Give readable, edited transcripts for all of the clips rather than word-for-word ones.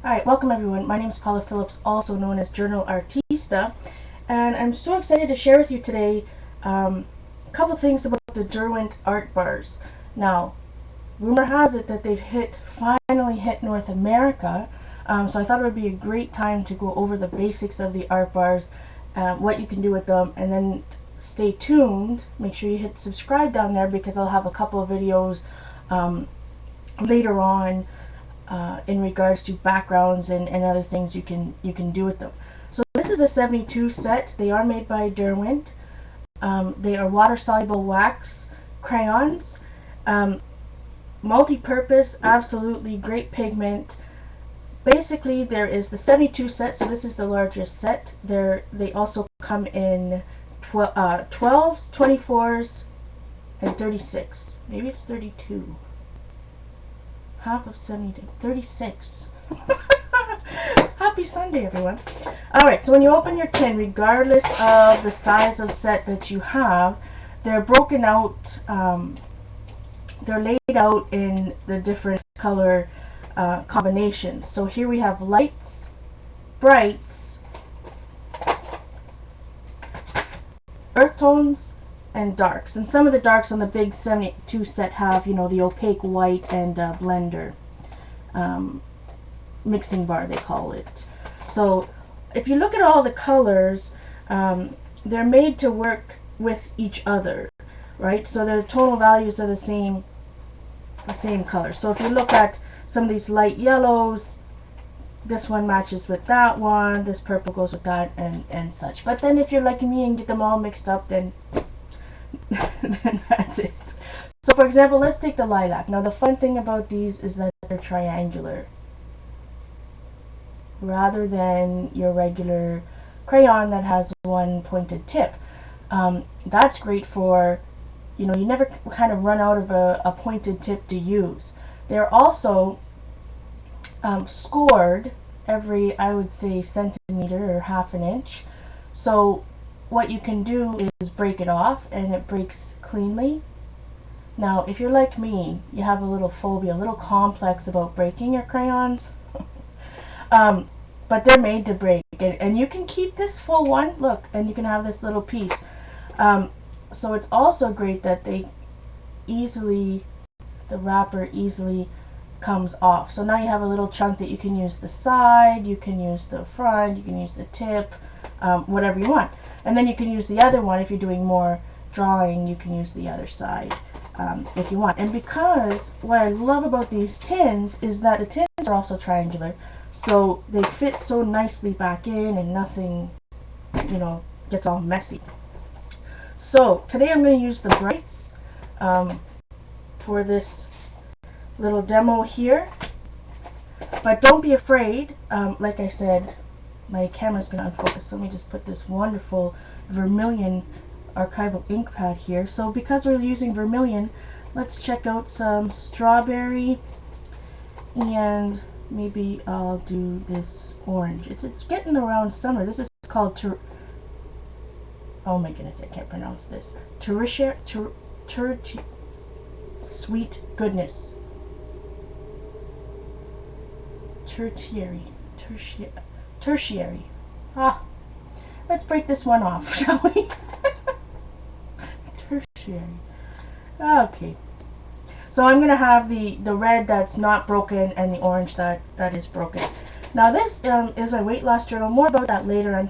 Hi, welcome everyone. My name is Paula Phillips, also known as JournalArtista, and I'm so excited to share with you today a couple things about the Derwent Artbars. Now, rumor has it that they've finally hit North America, so I thought it would be a great time to go over the basics of the Artbars, what you can do with them, and then stay tuned. Make sure you hit subscribe down there because I'll have a couple of videos later on in regards to backgrounds and other things you can do with them. So this is the 72 set. They are made by Derwent. They are water-soluble wax crayons, multi-purpose, absolutely great pigment. Basically, there is the 72 set, so this is the largest set. They also come in 12s, 24s, and 36. Maybe it's 32. Half of 72, 36. Happy Sunday, everyone. Alright, so when you open your tin, regardless of the size of set that you have, they're broken out, they're laid out in the different color combinations. So here we have lights, brights, earth tones, and darks. And some of the darks on the big 72 set have, you know, the opaque white and blender mixing bar, they call it. So if you look at all the colors, they're made to work with each other, right? So their tonal values are the same color. So if you look at some of these light yellows, this one matches with that one, this purple goes with that, and such. But then if you're like me and get them all mixed up, then then that's it. So for example, let's take the lilac. Now the fun thing about these is that they're triangular rather than your regular crayon that has one pointed tip. That's great for, you know, you never kind of run out of a pointed tip to use. They're also scored every, I would say, centimeter or half an inch. So what you can do is break it off and it breaks cleanly. Now if you're like me, you have a little phobia, a little complex about breaking your crayons, but they're made to break, and you can keep this full one, look, and you can have this little piece. So it's also great that the wrapper easily comes off. So now you have a little chunk that you can use the side, you can use the front, you can use the tip, whatever you want. And then you can use the other one if you're doing more drawing, you can use the other side if you want. And because what I love about these tins is that the tins are also triangular, so they fit so nicely back in and nothing, you know, gets all messy. So today I'm going to use the brights for this little demo here, but don't be afraid. Like I said, my camera's going to unfocus, so let me just put this wonderful vermilion archival ink pad here. So because we're using vermilion, let's check out some strawberry, and maybe I'll do this orange. It's getting around summer. This is called oh my goodness, I can't pronounce this. Sweet goodness. Tertiary. Ah, let's break this one off, shall we? Tertiary. Okay. So I'm going to have the red that's not broken and the orange that is broken. Now this is a weight loss journal. More about that later. I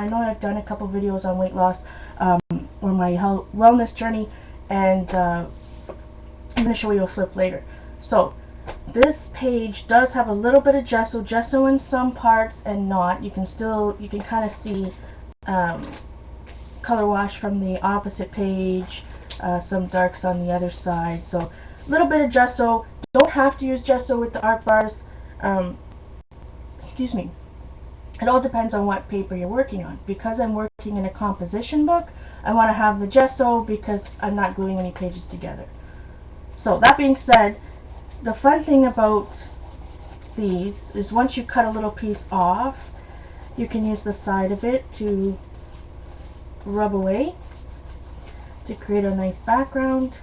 know I've done a couple videos on weight loss or my wellness journey, and I'm going to show you a flip later. So this page does have a little bit of gesso in some parts and not. You can kind of see color wash from the opposite page, some darks on the other side. So a little bit of gesso. Don't have to use gesso with the art bars. Excuse me. It all depends on what paper you're working on. Because I'm working in a composition book, I want to have the gesso because I'm not gluing any pages together. So that being said, the fun thing about these is once you cut a little piece off, you can use the side of it to rub away to create a nice background.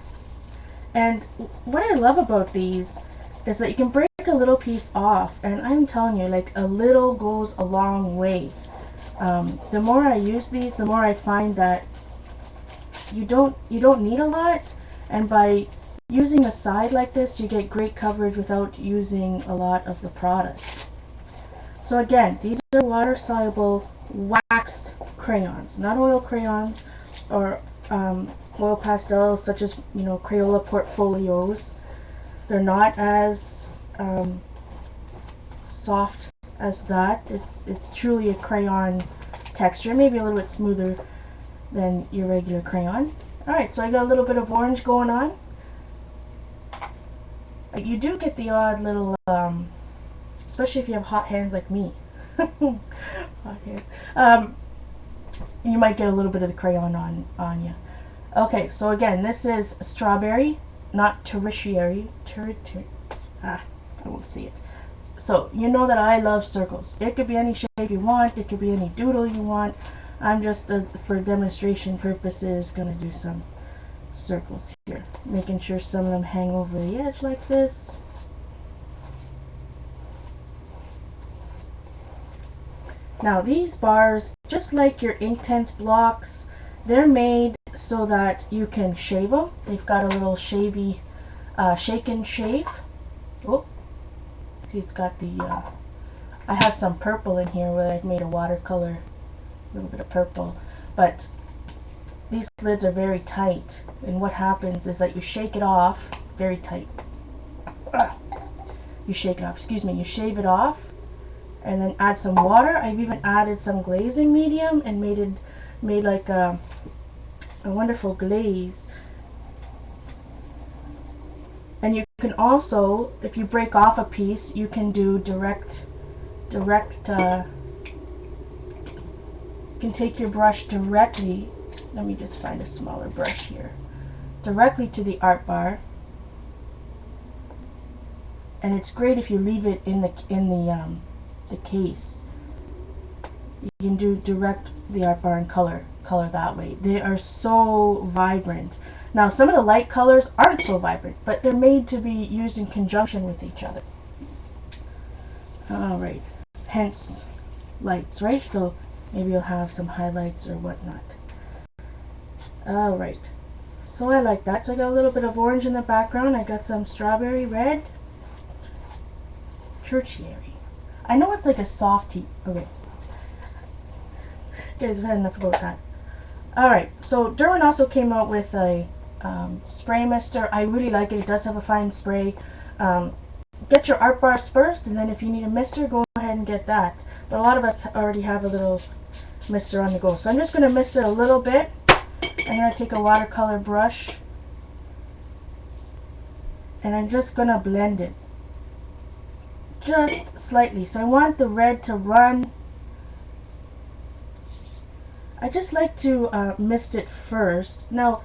And what I love about these is that you can break a little piece off, and I'm telling you, like, a little goes a long way. The more I use these, the more I find that you don't need a lot, and by using a side like this, you get great coverage without using a lot of the product. So again, these are water soluble wax crayons, not oil crayons or oil pastels such as, you know, Crayola portfolios. They're not as soft as that. It's truly a crayon texture, maybe a little bit smoother than your regular crayon. Alright, so I got a little bit of orange going on. You do get the odd little, especially if you have hot hands like me. Hot hand. You might get a little bit of the crayon on you. Okay, so again, this is strawberry, not tertiary. I won't see it. So you know that I love circles. It could be any shape you want. It could be any doodle you want. I'm just, for demonstration purposes, going to do some circles here. Making sure some of them hang over the edge like this. Now these bars, just like your Inktense blocks, they're made so that you can shave them. They've got a little shavy, shake and shave. Oh, see, it's got the, I have some purple in here where I've made a watercolor, a little bit of purple, but these lids are very tight, and what happens is that you shake it off, very tight. You shake it off, excuse me, you shave it off, and then add some water. I've even added some glazing medium and made like a wonderful glaze. And you can also, if you break off a piece, you can do direct. You can take your brush directly. Let me just find a smaller brush here. Directly to the art bar. And it's great if you leave it in the case. You can do direct the art bar and color that way. They are so vibrant. Now some of the light colors aren't so vibrant, but they're made to be used in conjunction with each other. Alright, hence lights, right? So maybe you'll have some highlights or whatnot. Alright, so I like that. So I got a little bit of orange in the background. I got some strawberry red. Tertiary. I know it's like a softie. Okay. Guys, I've had enough about that. Alright, so Derwent also came out with a spray mister. I really like it. It does have a fine spray. Get your art bars first, and then if you need a mister, go ahead and get that. But a lot of us already have a little mister on the go. So I'm just going to mist it a little bit. I'm going to take a watercolor brush, and I'm just going to blend it. Just slightly. So I want the red to run. I just like to mist it first. Now,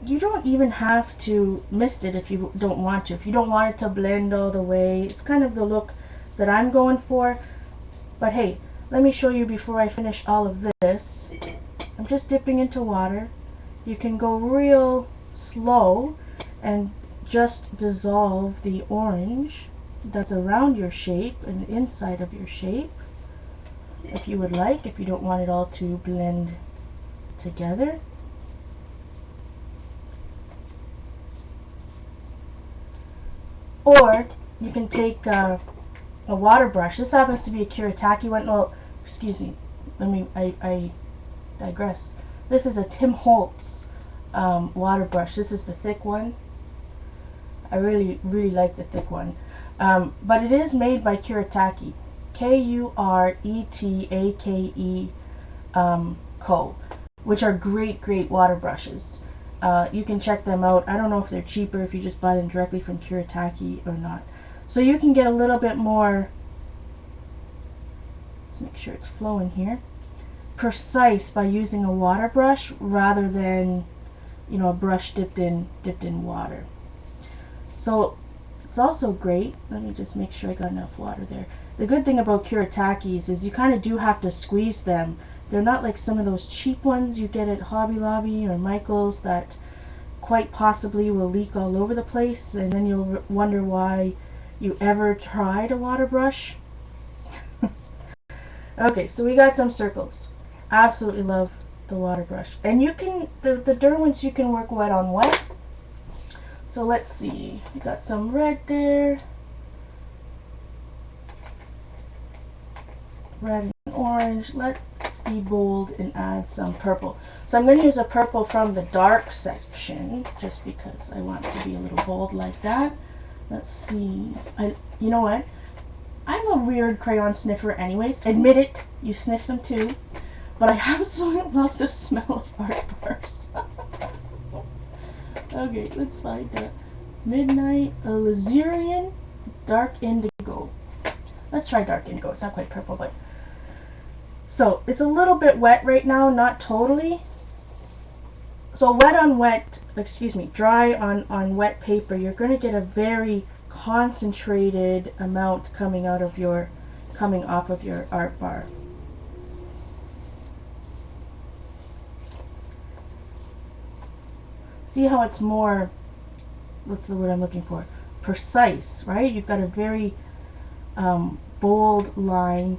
you don't even have to mist it if you don't want to. If you don't want it to blend all the way, it's kind of the look that I'm going for. But hey, let me show you before I finish all of this. I'm just dipping into water. You can go real slow and just dissolve the orange that's around your shape and the inside of your shape, if you would like, if you don't want it all to blend together. Or you can take a water brush. This happens to be a Kuretake one. Well, excuse me, I digress. This is a Tim Holtz water brush. This is the thick one. I really like the thick one. But it is made by Kuretake. Kuretake Co., which are great water brushes. You can check them out. I don't know if they're cheaper if you just buy them directly from Kuretake or not. So you can get a little bit more, let's make sure it's flowing here, precise by using a water brush rather than, you know, a brush dipped in water. So it's also great. Let me just make sure I got enough water there. The good thing about Kuretakes is you kind of do have to squeeze them. They're not like some of those cheap ones you get at Hobby Lobby or Michael's that quite possibly will leak all over the place, and then you'll wonder why you ever tried a water brush. Okay, so we got some circles. Absolutely love the water brush. And you can, the Derwents you can work wet on wet. So let's see, we got some red there. Red and orange. Let's be bold and add some purple. So I'm going to use a purple from the dark section, just because I want to be a little bold like that. Let's see. You know what? I'm a weird crayon sniffer anyways. Admit it, you sniff them too. But I absolutely love the smell of art bars. Okay, let's find that. Midnight Alizarin Dark Indigo. Let's try dark indigo. It's not quite purple, but... So, it's a little bit wet right now, not totally. So wet on wet, excuse me, dry on wet paper, you're going to get a very concentrated amount coming off of your art bar. See how it's more, what's the word I'm looking for? Precise, right? You've got a very bold line,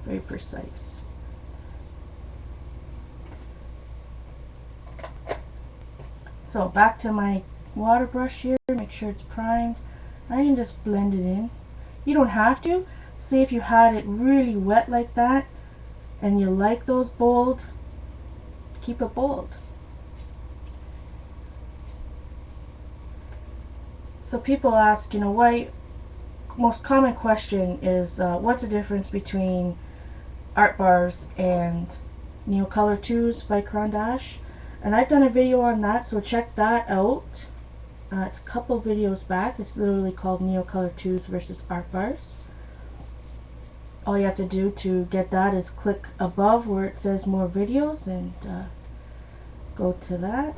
very precise. So back to my water brush here, make sure it's primed. I can just blend it in. You don't have to. See, if you had it really wet like that and you like those bold, keep it bold. So people ask, you know, why, most common question is what's the difference between art bars and Neocolor 2s by Caran d'Ache? And I've done a video on that, so check that out. It's a couple videos back. It's literally called Neocolor 2s versus art bars. All you have to do to get that is click above where it says more videos and go to that.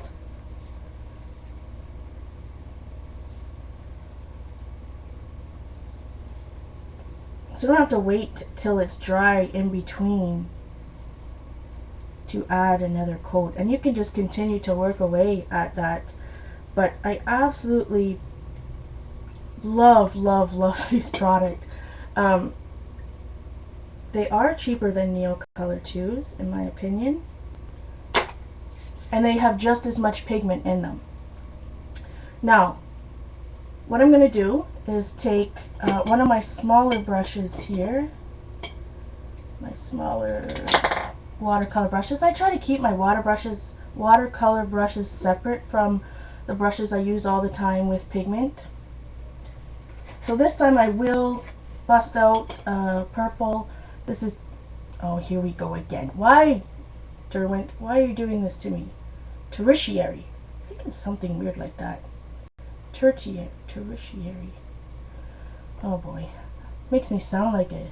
So you don't have to wait till it's dry in between to add another coat, and you can just continue to work away at that. But I absolutely love these products. They are cheaper than Neocolor 2s in my opinion, and they have just as much pigment in them. Now what I'm going to do is take one of my smaller brushes here, my smaller watercolor brushes. I try to keep my watercolor brushes separate from the brushes I use all the time with pigment. So this time I will bust out purple. This is, oh, here we go again. Why, Derwent, why are you doing this to me? Tertiary. I think it's something weird like that. Tertiary. Oh boy. Makes me sound like a...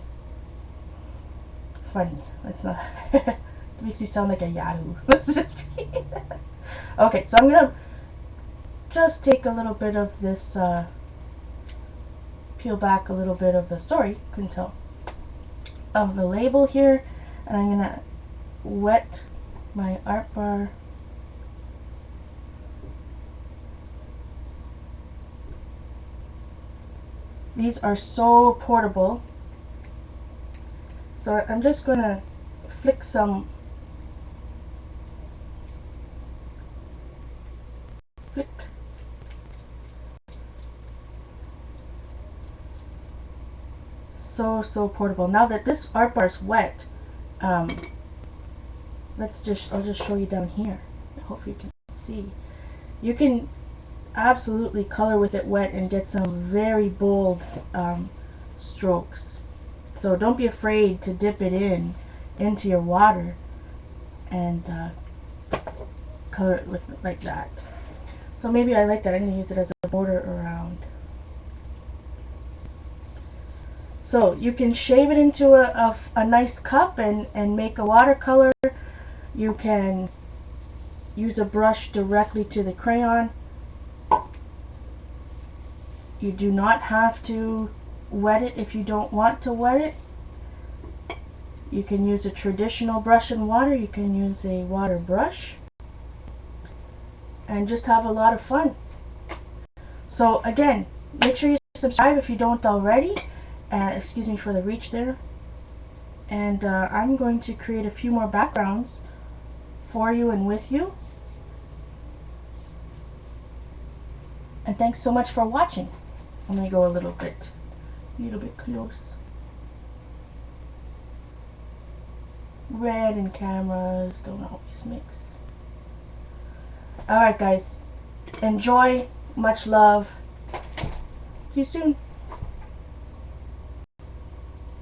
Funny. That's not... It makes me sound like a Yahoo. Let's just be... Okay, so I'm gonna just take a little bit of this, peel back a little bit of the, sorry, couldn't tell, of the label here, and I'm gonna wet my art bar. These are so portable. So I'm just gonna flick some, flick. So portable. Now that this art bar is wet, I'll just show you down here. I hope you can see. You can absolutely color with it wet and get some very bold strokes. So don't be afraid to dip it into your water and color it with, like that. So maybe I like that. I'm going to use it as a border around. So you can shave it into a nice cup and make a watercolor. You can use a brush directly to the crayon. You do not have to wet it if you don't want to wet it. You can use a traditional brush and water. You can use a water brush and just have a lot of fun. So again, make sure you subscribe if you don't already. Excuse me for the reach there. And I'm going to create a few more backgrounds for you and with you. And thanks so much for watching. I'm going to go a little bit close. Red and cameras don't always mix. Alright guys, enjoy, much love. See you soon.